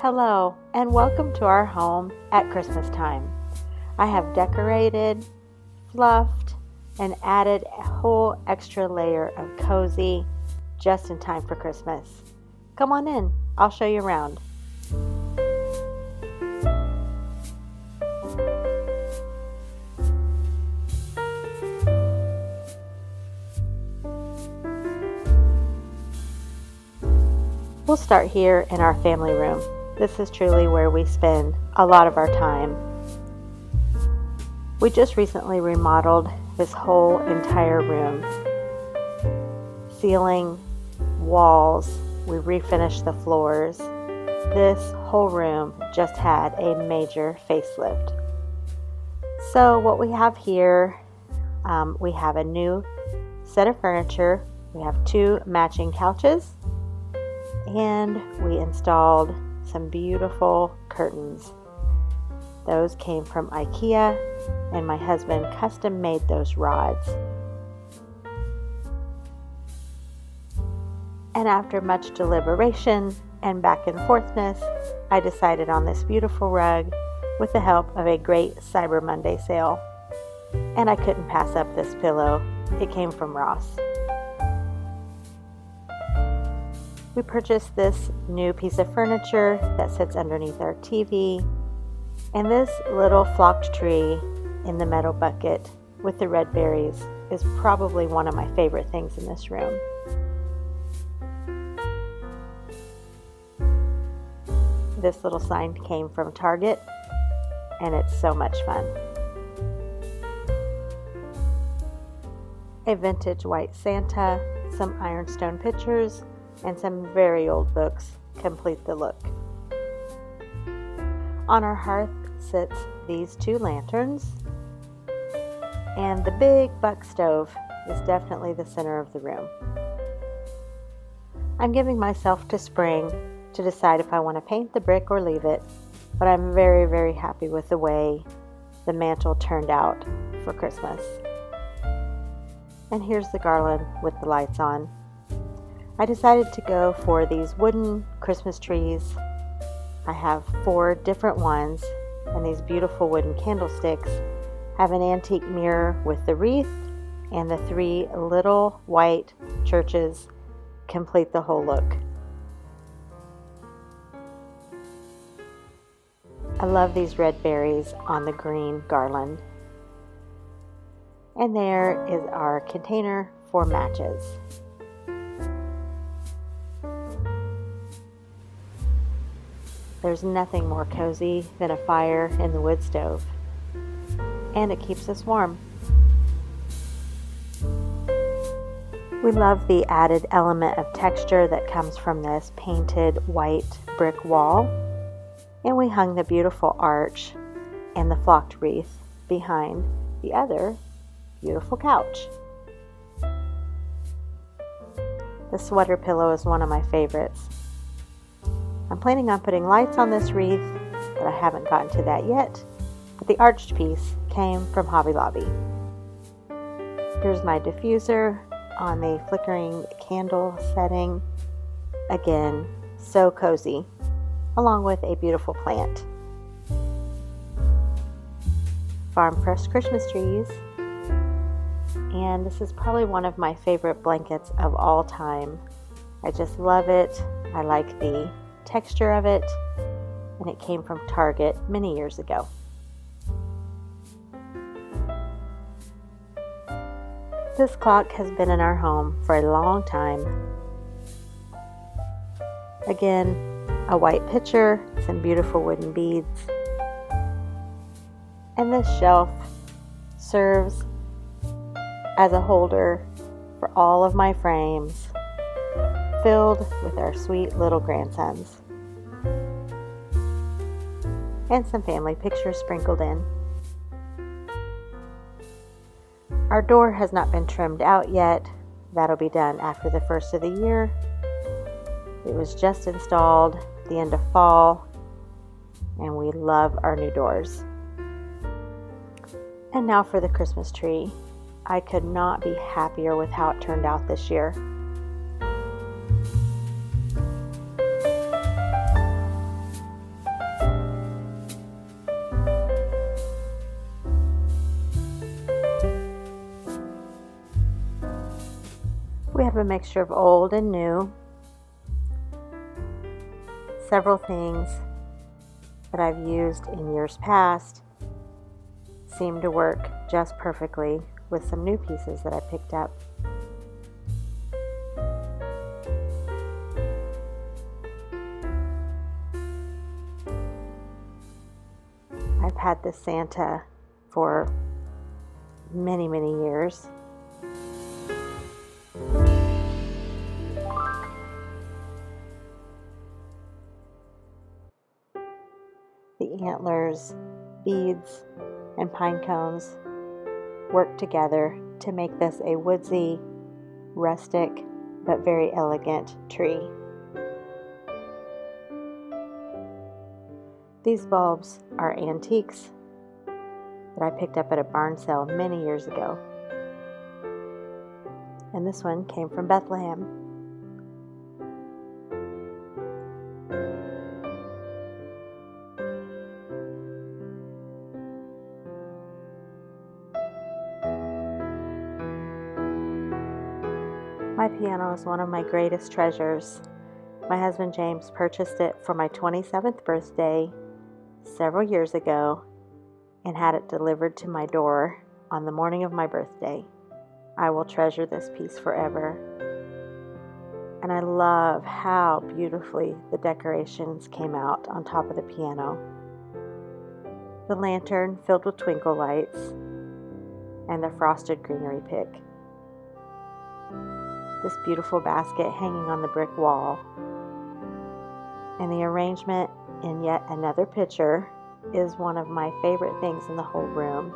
Hello, and welcome to our home at Christmas time. I have decorated, fluffed, and added a whole extra layer of cozy just in time for Christmas. Come on in, I'll show you around. We'll start here in our family room. This is truly where we spend a lot of our time. We just recently remodeled this whole entire room. Ceiling, walls, we refinished the floors. This whole room just had a major facelift. So what we have here, we have a new set of furniture. We have 2 matching couches. And we installed some beautiful curtains. Those came from IKEA, and my husband custom made those rods. And after much deliberation and back and forthness, I decided on this beautiful rug with the help of a great Cyber Monday sale. And I couldn't pass up this pillow. It came from Ross. We purchased this new piece of furniture that sits underneath our TV, and this little flocked tree in the metal bucket with the red berries is probably one of my favorite things in this room. This little sign came from Target, and it's so much fun. A vintage white Santa, some ironstone pictures, and some very old books complete the look. On our hearth sits these 2 lanterns, and the big buck stove is definitely the center of the room. I'm giving myself to spring to decide if I want to paint the brick or leave it, but I'm very, very happy with the way the mantle turned out for Christmas. And here's the garland with the lights on. I decided to go for these wooden Christmas trees. I have 4 different ones, and these beautiful wooden candlesticks have an antique mirror with the wreath, and the 3 little white churches complete the whole look. I love these red berries on the green garland. And there is our container for matches. There's nothing more cozy than a fire in the wood stove, and it keeps us warm. We love the added element of texture that comes from this painted white brick wall, and we hung the beautiful arch and the flocked wreath behind the other beautiful couch. The sweater pillow is one of my favorites. I'm planning on putting lights on this wreath, but I haven't gotten to that yet. But the arched piece came from Hobby Lobby. Here's my diffuser on the flickering candle setting. Again, so cozy, along with a beautiful plant. Farm fresh Christmas trees. And this is probably one of my favorite blankets of all time. I just love it. I like the texture of it, and it came from Target many years ago. This clock has been in our home for a long time. Again, a white pitcher, some beautiful wooden beads, and this shelf serves as a holder for all of my frames, filled with our sweet little grandsons. And some family pictures sprinkled in. Our door has not been trimmed out yet. That'll be done after the first of the year. It was just installed at the end of fall, and we love our new doors. And now for the Christmas tree. I could not be happier with how it turned out this year. We have a mixture of old and new. Several things that I've used in years past seem to work just perfectly with some new pieces that I picked up. I've had this Santa for many, many years. The antlers, beads, and pine cones work together to make this a woodsy, rustic, but very elegant tree. These bulbs are antiques that I picked up at a barn sale many years ago. And this one came from Bethlehem. My piano is one of my greatest treasures. My husband James purchased it for my 27th birthday several years ago and had it delivered to my door on the morning of my birthday. I will treasure this piece forever. And I love how beautifully the decorations came out on top of the piano. The lantern filled with twinkle lights and the frosted greenery pick. This beautiful basket hanging on the brick wall. And the arrangement in yet another picture is one of my favorite things in the whole room.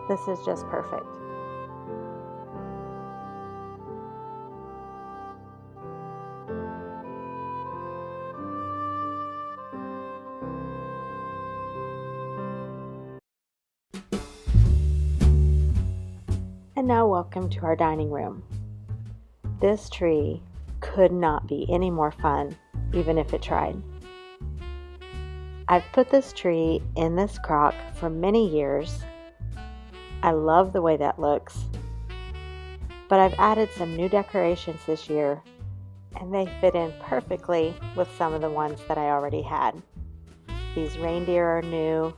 This is just perfect. And now welcome to our dining room. This tree could not be any more fun, even if it tried. I've put this tree in this crock for many years. I love the way that looks, but I've added some new decorations this year, and they fit in perfectly with some of the ones that I already had. These reindeer are new,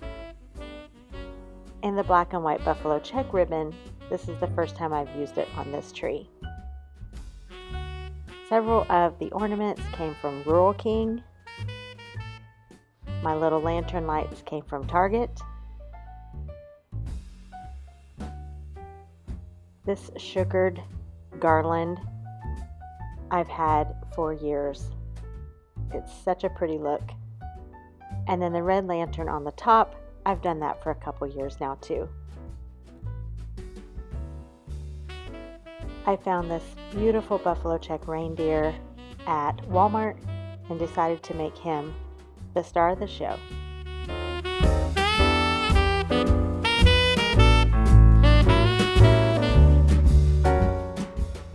and the black and white buffalo check ribbon, this is the first time I've used it on this tree. Several of the ornaments came from Rural King. My little lantern lights came from Target. This sugared garland I've had for years. It's such a pretty look. And then the red lantern on the top, I've done that for a couple years now too. I found this beautiful buffalo check reindeer at Walmart and decided to make him the star of the show.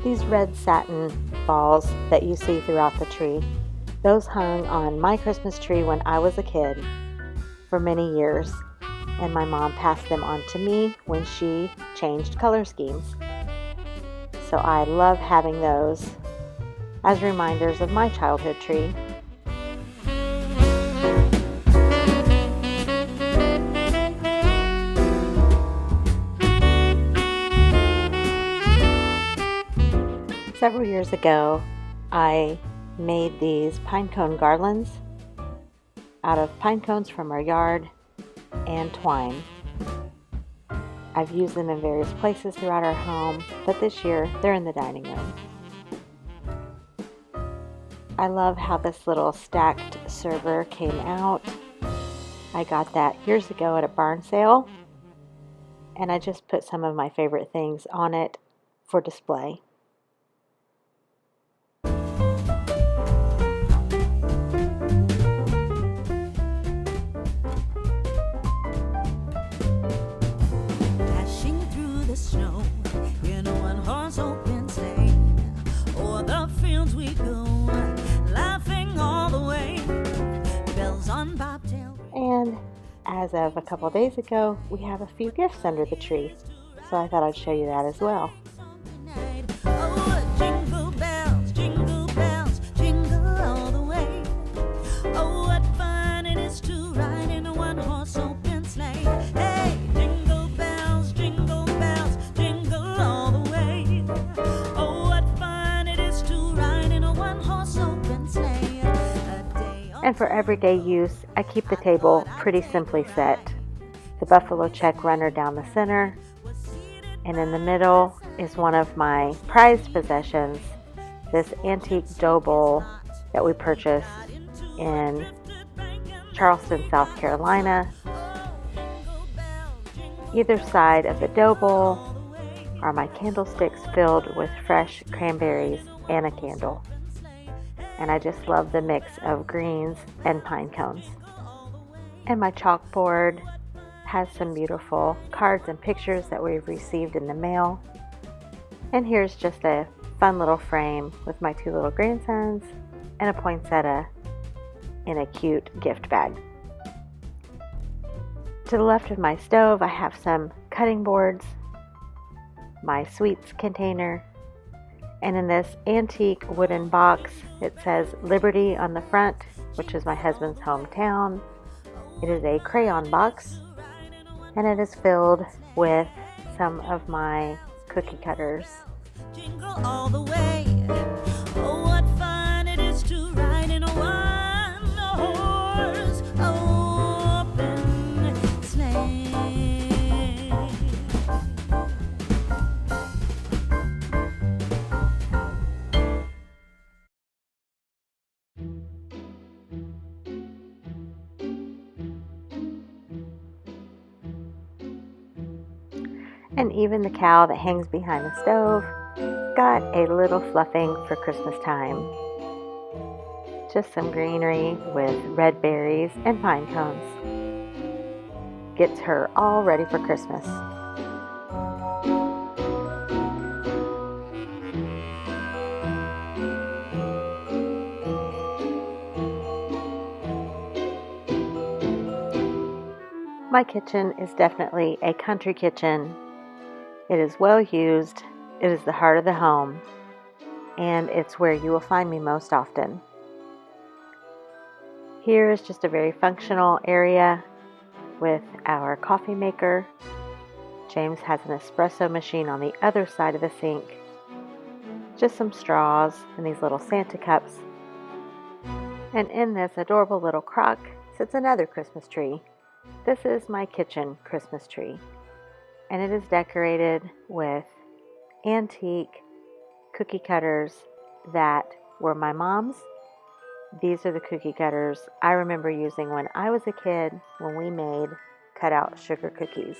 These red satin balls that you see throughout the tree, those hung on my Christmas tree when I was a kid for many years, and my mom passed them on to me when she changed color schemes. So I love having those as reminders of my childhood tree. Several years ago, I made these pine cone garlands out of pine cones from our yard and twine. I've used them in various places throughout our home, but this year they're in the dining room. I love how this little stacked server came out. I got that years ago at a barn sale, and I just put some of my favorite things on it for display. Snow in a one-horse open sleigh, o'er the fields we go, laughing all the way, bells on bobtail. And as of a couple days ago, we have a few gifts under the tree, so I thought I'd show you that as well. Oh, jingle bells, jingle all the way. Oh, what fun it is to ride in a one-horse open sleigh. Hey, jingle bells, jingle all the way. Oh, what fun it is to ride in a one-horse open sleigh. And for everyday use, I keep the table pretty simply set. The buffalo check runner down the center, and in the middle is one of my prized possessions, this antique dough bowl that we purchased in Charleston, South Carolina. Either side of the dough bowl are my candlesticks filled with fresh cranberries and a candle. And I just love the mix of greens and pine cones. And my chalkboard has some beautiful cards and pictures that we've received in the mail. And here's just a fun little frame with my two little grandsons and a poinsettia in a cute gift bag. To the left of my stove, I have some cutting boards, my sweets container, and in this antique wooden box, it says Liberty on the front, which is my husband's hometown. It is a crayon box, and it is filled with some of my cookie cutters. Jingle all the way. Oh, what fun it is to ride in a one-horse open sleigh. And even the cow that hangs behind the stove got a little fluffing for Christmas time. Just some greenery with red berries and pine cones. Gets her all ready for Christmas. My kitchen is definitely a country kitchen. It is well used, it is the heart of the home, and it's where you will find me most often. Here is just a very functional area with our coffee maker. James has an espresso machine on the other side of the sink. Just some straws and these little Santa cups. And in this adorable little crock sits another Christmas tree. This is my kitchen Christmas tree, and it is decorated with antique cookie cutters that were my mom's. These are the cookie cutters I remember using when I was a kid when we made cutout sugar cookies.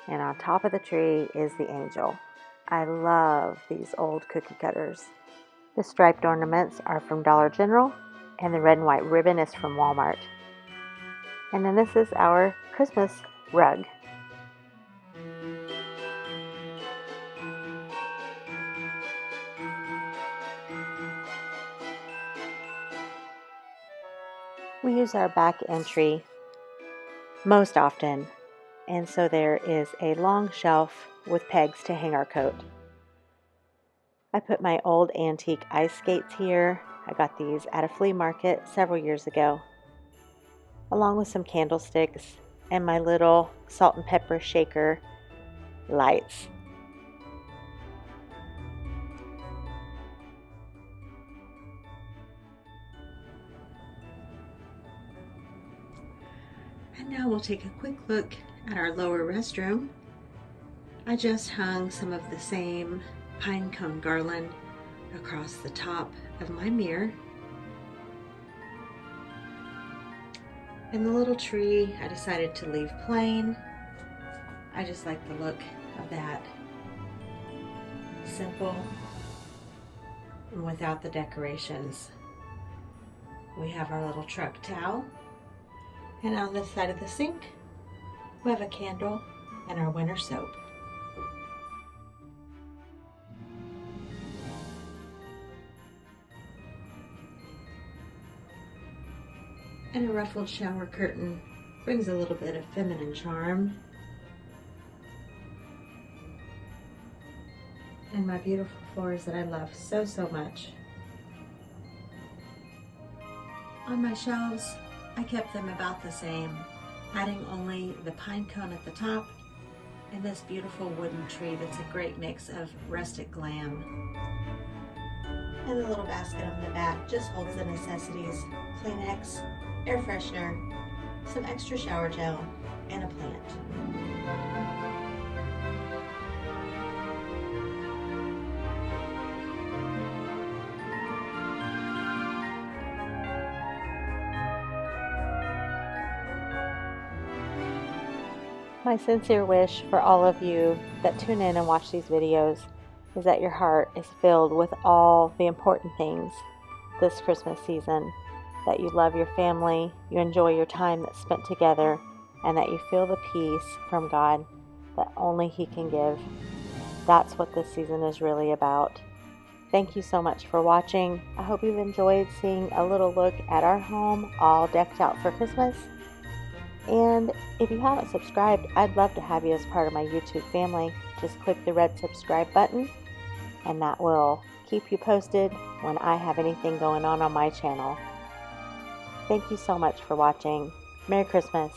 And on top of the tree is the angel. I love these old cookie cutters. The striped ornaments are from Dollar General, and the red and white ribbon is from Walmart. And then this is our Christmas rug. We use our back entry most often, and so there is a long shelf with pegs to hang our coat. I put my old antique ice skates here. I got these at a flea market several years ago, along with some candlesticks and my little salt and pepper shaker lights. And now we'll take a quick look at our lower restroom. I just hung some of the same pine cone garland across the top of my mirror. And the little tree I decided to leave plain. I just like the look of that. Simple and without the decorations. We have our little truck towel. And on this side of the sink, we have a candle and our winter soap. And a ruffled shower curtain brings a little bit of feminine charm. And my beautiful floors that I love so, so much. On my shelves, I kept them about the same, adding only the pine cone at the top and this beautiful wooden tree that's a great mix of rustic glam. And the little basket on the back just holds the necessities: Kleenex, air freshener, some extra shower gel, and a plant. My sincere wish for all of you that tune in and watch these videos is that your heart is filled with all the important things this Christmas season, that you love your family, you enjoy your time that's spent together, and that you feel the peace from God that only He can give. That's what this season is really about. Thank you so much for watching. I hope you've enjoyed seeing a little look at our home all decked out for Christmas. And if you haven't subscribed, I'd love to have you as part of my YouTube family. Just click the red subscribe button, and that will keep you posted when I have anything going on my channel. Thank you so much for watching. Merry Christmas.